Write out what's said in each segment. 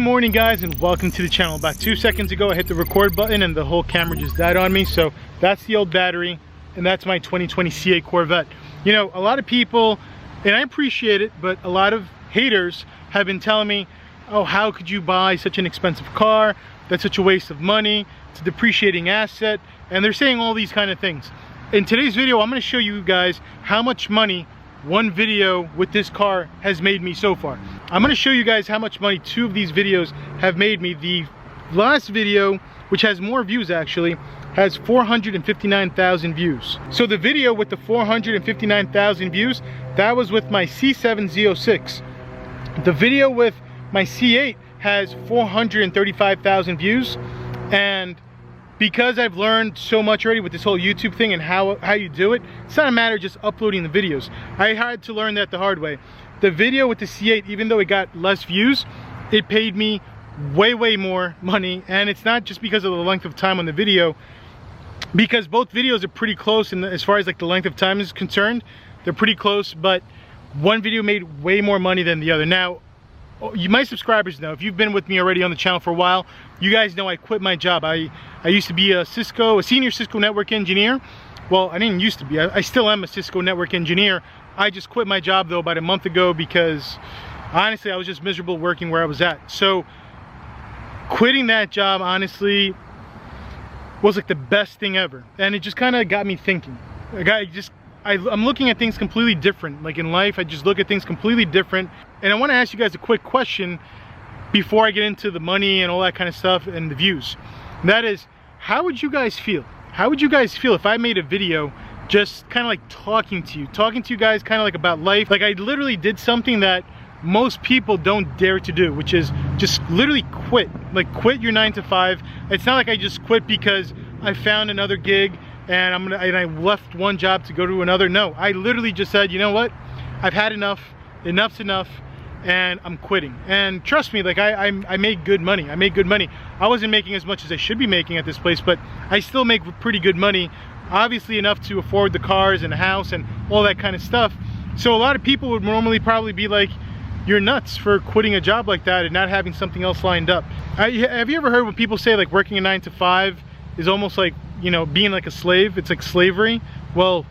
morning guys, and welcome to the channel. About 2 seconds ago I hit the record button and the whole camera just died on me. So that's the old battery, and that's my 2020 C8 Corvette. You know, a lot of people, and I appreciate it, but a lot of haters have been telling me, oh, how could you buy such an expensive car? That's such a waste of money. It's a depreciating asset. And they're saying all these kind of things. In today's video, I'm going to show you guys how much money one video with this car has made me so far. I'm going to show you guys how much money 2 of these videos have made me. The last video, which has more views actually, has 459,000 views. So the video with the 459,000 views, that was with my C7 Z06. The video with my C8 has 435,000 views, and because I've learned so much already with this whole YouTube thing and how you do it, it's not a matter of just uploading the videos. I had to learn that the hard way. The video with the C8, even though it got less views, it paid me way more money, and it's not just because of the length of time on the video, because both videos are pretty close, and as far as like the length of time is concerned, they're pretty close, but one video made way more money than the other. Now, my subscribers know, if you've been with me already on the channel for a while, you guys know I quit my job. I used to be a senior Cisco network engineer. Well, I didn't used to be, I still am a Cisco network engineer. I just quit my job though about a month ago because honestly I was just miserable working where I was at. So quitting that job honestly was like the best thing ever, and it just kind of got me thinking. I'm looking at things completely different. Like in life, I just look at things completely different. And I want to ask you guys a quick question before I get into the money and all that kind of stuff and the views. And that is, how would you guys feel? How would you guys feel if I made a video just kind of like talking to you guys kind of like about life? Like I literally did something that most people don't dare to do, which is just literally quit. Like quit your 9 to 5. It's not like I just quit because I found another gig and I left one job to go to another. No, I literally just said, you know what? I've had enough. Enough's enough, and I'm quitting. And trust me, like I made good money. I made good money. I wasn't making as much as I should be making at this place, but I still make pretty good money. Obviously enough to afford the cars and the house and all that kind of stuff. So a lot of people would normally probably be like, you're nuts for quitting a job like that and not having something else lined up. Have you ever heard when people say like working a 9 to 5 is almost like, you know, being like a slave? It's like slavery. Well,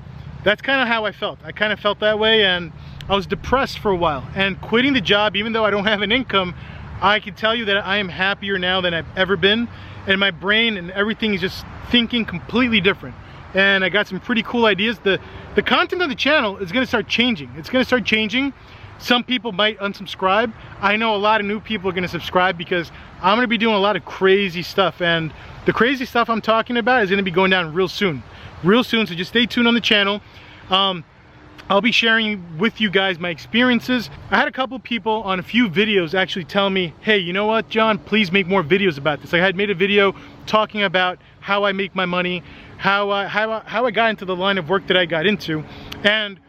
that's kind of how I felt. I kind of felt that way, and I was depressed for a while. And quitting the job, even though I don't have an income, I can tell you that I am happier now than I've ever been, and my brain and everything is just thinking completely different. And I got some pretty cool ideas. The content of the channel is going to start changing. It's going to start changing. Some people might unsubscribe. I know a lot of new people are going to subscribe because I'm going to be doing a lot of crazy stuff, and the crazy stuff I'm talking about is going to be going down real soon, so just stay tuned on the channel. I'll be sharing with you guys my experiences. I had a couple people on a few videos actually tell me, hey, you know what, John, please make more videos about this. I had made a video talking about how I make my money, how I got into the line of work that I got into, and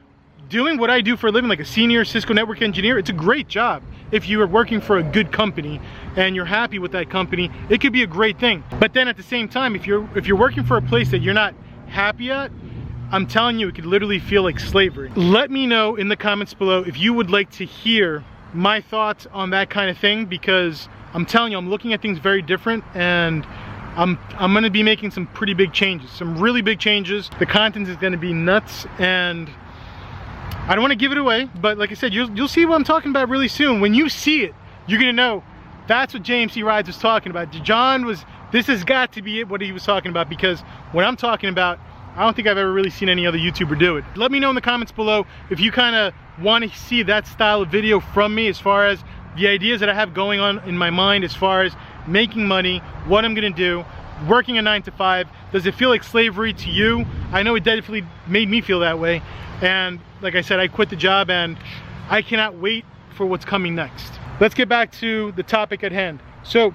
doing what I do for a living, like a senior Cisco network engineer. It's a great job. If you are working for a good company and you're happy with that company, it could be a great thing. But then at the same time, if you're working for a place that you're not happy at, I'm telling you, it could literally feel like slavery. Let me know in the comments below if you would like to hear my thoughts on that kind of thing, because I'm telling you, I'm looking at things very different, and I'm gonna be making some pretty big changes, some really big changes. The content is gonna be nuts, and I don't want to give it away, but like I said, you'll see what I'm talking about really soon. When you see it, you're gonna know that's what JMC Rides was talking about. This has got to be it, what he was talking about, because what I'm talking about, I don't think I've ever really seen any other YouTuber do it. Let me know in the comments below if you kind of want to see that style of video from me, as far as the ideas that I have going on in my mind, as far as making money, what I'm gonna do, working a 9 to 5. Does it feel like slavery to you? I know it definitely made me feel that way. And like I said, I quit the job, and I cannot wait for what's coming next. Let's get back to the topic at hand. So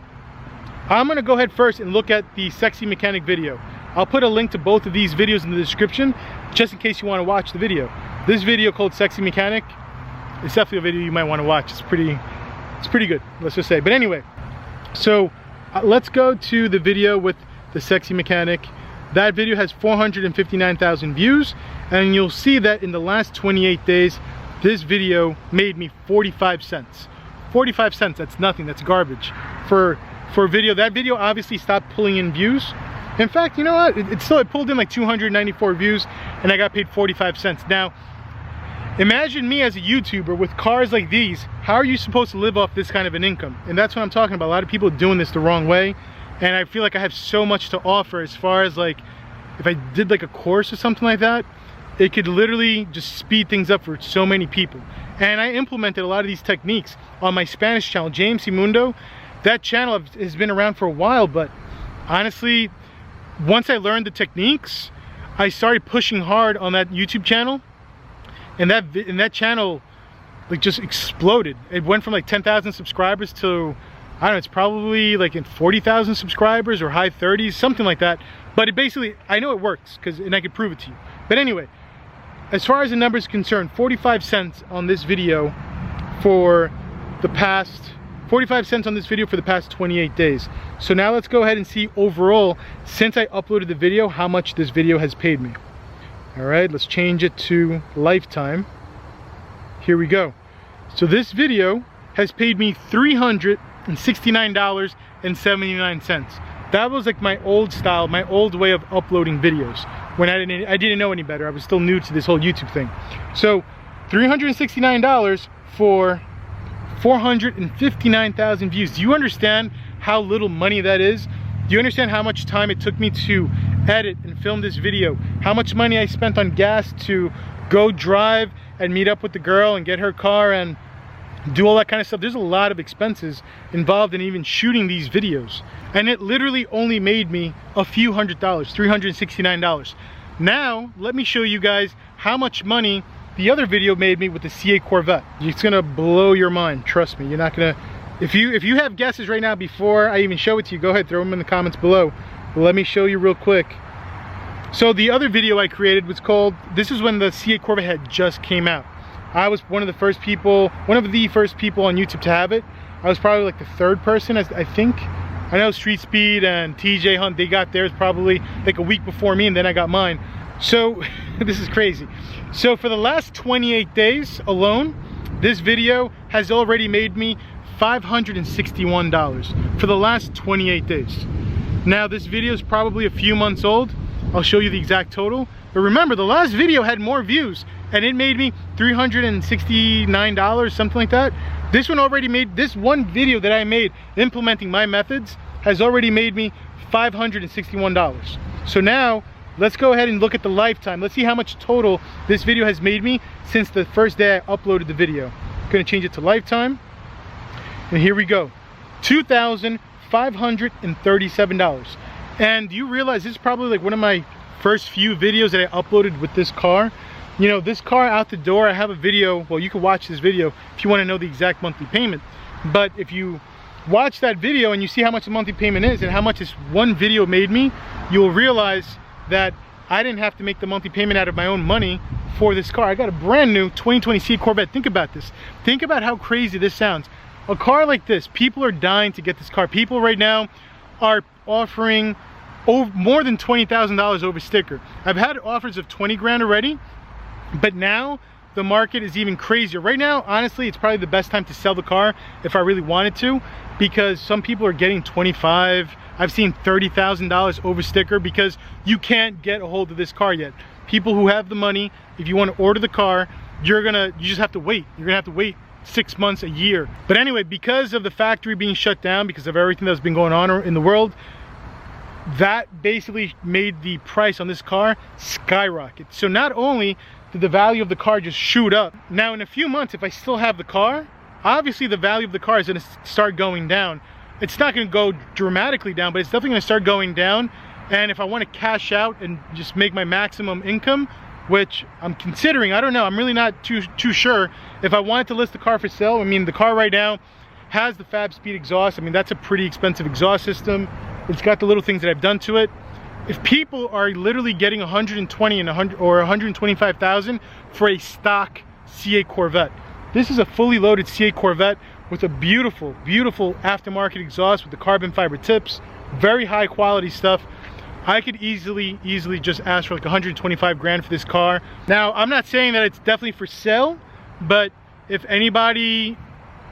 I'm gonna go ahead first and look at the Sexy Mechanic video. I'll put a link to both of these videos in the description, just in case you want to watch the video. This video called Sexy Mechanic is definitely a video you might want to watch. It's pretty good, let's just say. But anyway, so let's go to the video with the Sexy Mechanic. That video has 459,000 views, and you'll see that in the last 28 days, this video made me 45 cents. 45 cents, that's nothing, that's garbage. For a video, that video obviously stopped pulling in views. In fact, you know what, it pulled in like 294 views and I got paid 45 cents. Now, imagine me as a YouTuber with cars like these. How are you supposed to live off this kind of an income? And that's what I'm talking about. A lot of people are doing this the wrong way. And I feel like I have so much to offer as far as like, if I did like a course or something like that, it could literally just speed things up for so many people. And I implemented a lot of these techniques on my Spanish channel, James y Mundo. That channel has been around for a while, but honestly, once I learned the techniques, I started pushing hard on that YouTube channel. And that channel like just exploded. It went from like 10,000 subscribers to, I don't know, it's probably like in 40,000 subscribers or high 30s, something like that. But it basically, I know it works and I could prove it to you. But anyway, as far as the numbers are concerned, 45 cents on this video for the past 28 days. So now let's go ahead and see overall, since I uploaded the video, how much this video has paid me. All right, let's change it to lifetime. Here we go. So this video has paid me $369.79. That was like my old style, my old way of uploading videos when I didn't know any better. I was still new to this whole YouTube thing. So $369 for 459,000 views. Do you understand how little money that is? Do you understand how much time it took me to edit and film this video? How much money I spent on gas to go drive and meet up with the girl and get her car and do all that kind of stuff? There's a lot of expenses involved in even shooting these videos. And it literally only made me a few $100, $369. Now, let me show you guys how much money the other video made me with the CA Corvette. It's gonna blow your mind, trust me. You're not gonna, if you have guesses right now before I even show it to you, go ahead, throw them in the comments below. But let me show you real quick. So the other video I created was called, this is when the CA Corvette had just came out. I was one of the first people on YouTube to have it. I was probably like the third person, I think. I know Street Speed and TJ Hunt, they got theirs probably like a week before me, and then I got mine. So this is crazy. So for the last 28 days alone, this video has already made me $561 for the last 28 days. Now this video is probably a few months old. I'll show you the exact total. But remember, the last video had more views and it made me $369, something like that. This one already made, this one video that I made implementing my methods has already made me $561. So now let's go ahead and look at the lifetime. Let's see how much total this video has made me since the first day I uploaded the video. I'm gonna change it to lifetime. And here we go, $2,537. And do you realize this is probably like one of my first few videos that I uploaded with this car? You know, this car out the door, I have a video, well, you can watch this video if you want to know the exact monthly payment. But if you watch that video and you see how much the monthly payment is and how much this one video made me, you'll realize that I didn't have to make the monthly payment out of my own money for this car. I got a brand new 2020 CA Corvette. Think about this. Think about how crazy this sounds. A car like this, people are dying to get this car. People right now are offering more than $20,000 over sticker. I've had offers of 20 grand already, but now the market is even crazier. Right now, honestly, it's probably the best time to sell the car if I really wanted to, because some people are getting 25. I've seen $30,000 over sticker because you can't get a hold of this car yet. People who have the money, if you want to order the car, you just have to wait. You're gonna have to wait 6 months, a year. But anyway, because of the factory being shut down, because of everything that's been going on in the world, that basically made the price on this car skyrocket. So not only did the value of the car just shoot up, now in a few months, if I still have the car, obviously the value of the car is going to start going down. It's not going to go dramatically down, but it's definitely going to start going down. And if I want to cash out and just make my maximum income, which I'm considering, I don't know, I'm really not too sure. If I wanted to list the car for sale, I mean, the car right now has the Fabspeed exhaust. I mean, that's a pretty expensive exhaust system. It's got the little things that I've done to it. If people are literally getting 120 and 100 or 125,000 for a stock CA Corvette, this is a fully loaded CA Corvette with a beautiful, beautiful aftermarket exhaust with the carbon fiber tips, very high quality stuff. I could easily just ask for like 125 grand for this car. Now, I'm not saying that it's definitely for sale, but if anybody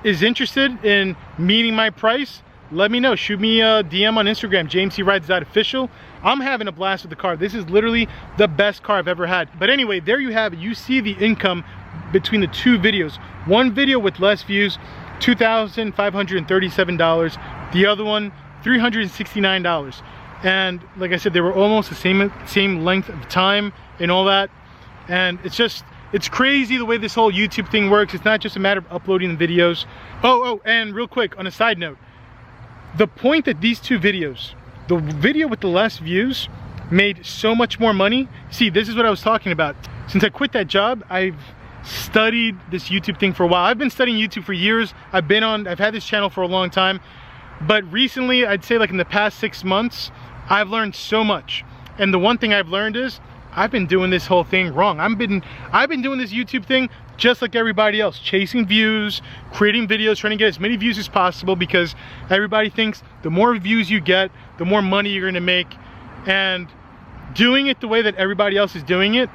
is interested in meeting my price, let me know. Shoot me a DM on Instagram, JamesCRides.official. I'm having a blast with the car. This is literally the best car I've ever had. But anyway, there you have it. You see the income between the two videos. One video with less views, $2,537. The other one, $369. And like I said, they were almost the same length of time and all that. And it's crazy the way this whole YouTube thing works. It's not just a matter of uploading the videos. Oh, and real quick, on a side note, the point that these two videos, the video with the less views made so much more money. See, this is what I was talking about. Since I quit that job, I've studied this YouTube thing for a while. I've been studying YouTube for years. I've had this channel for a long time. But recently, I'd say like in the past 6 months, I've learned so much. And the one thing I've learned is I've been doing this whole thing wrong. I've been doing this YouTube thing just like everybody else, chasing views, creating videos, trying to get as many views as possible, because everybody thinks the more views you get, the more money you're gonna make. And doing it the way that everybody else is doing it,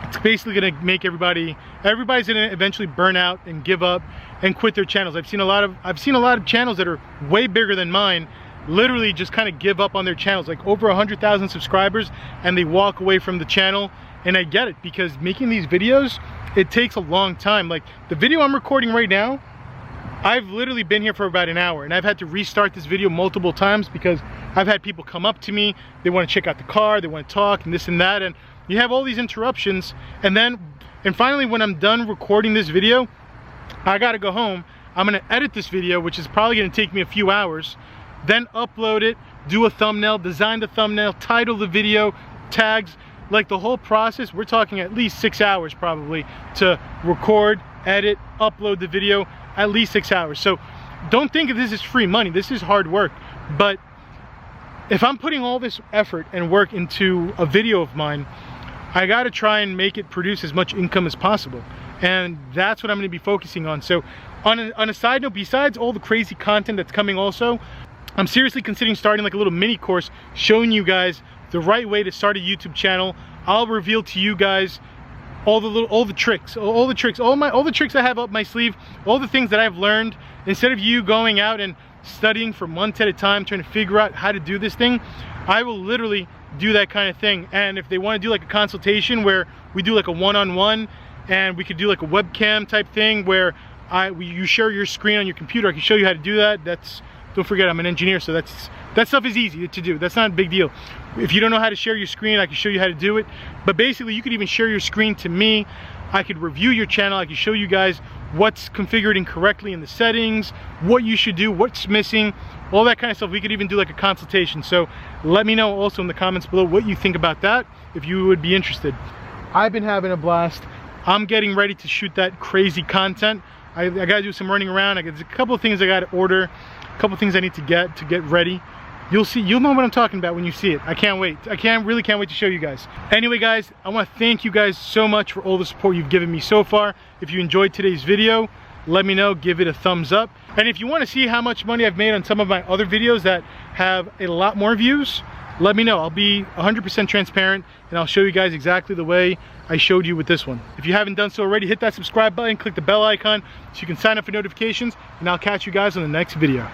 it's basically gonna make everybody's gonna eventually burn out and give up and quit their channels. I've seen a lot of channels that are way bigger than mine literally just kind of give up on their channels, like over 100,000 subscribers, and they walk away from the channel. And I get it, because making these videos, it takes a long time. Like the video I'm recording right now, I've literally been here for about an hour, and I've had to restart this video multiple times because I've had people come up to me, they want to check out the car, they want to talk and this and that, and you have all these interruptions. And finally, when I'm done recording this video, I gotta go home. I'm gonna edit this video, which is probably gonna take me a few hours, then upload it, do a thumbnail, design the thumbnail, title the video, tags, like the whole process. We're talking at least 6 hours probably to record, edit, upload the video, at least 6 hours. So don't think of this as free money. This is hard work. But if I'm putting all this effort and work into a video of mine, I gotta try and make it produce as much income as possible. And that's what I'm gonna be focusing on. So on a side note, besides all the crazy content that's coming also, I'm seriously considering starting like a little mini course showing you guys the right way to start a YouTube channel. I'll reveal to you guys all the tricks I have up my sleeve, all the things that I've learned. Instead of you going out and studying for months at a time trying to figure out how to do this thing, I will literally do that kind of thing. And if they want to do like a consultation where we do like a one-on-one, and we could do like a webcam type thing where you share your screen on your computer, I can show you how to do that. Don't forget, I'm an engineer, so that stuff is easy to do. That's not a big deal. If you don't know how to share your screen, I can show you how to do it. But basically, you could even share your screen to me. I could review your channel. I could show you guys what's configured incorrectly in the settings, what you should do, what's missing, all that kind of stuff. We could even do like a consultation. So let me know also in the comments below what you think about that, if you would be interested. I've been having a blast. I'm getting ready to shoot that crazy content. I gotta do some running around. There's a couple of things I gotta order, a couple of things I need to get ready. You'll know what I'm talking about when you see it. I can't wait. Really can't wait to show you guys. Anyway guys, I want to thank you guys so much for all the support you've given me so far. If you enjoyed today's video, let me know, give it a thumbs up. And if you want to see how much money I've made on some of my other videos that have a lot more views, let me know. I'll be 100% transparent, and I'll show you guys exactly the way I showed you with this one. If you haven't done so already, hit that subscribe button, click the bell icon so you can sign up for notifications, and I'll catch you guys on the next video.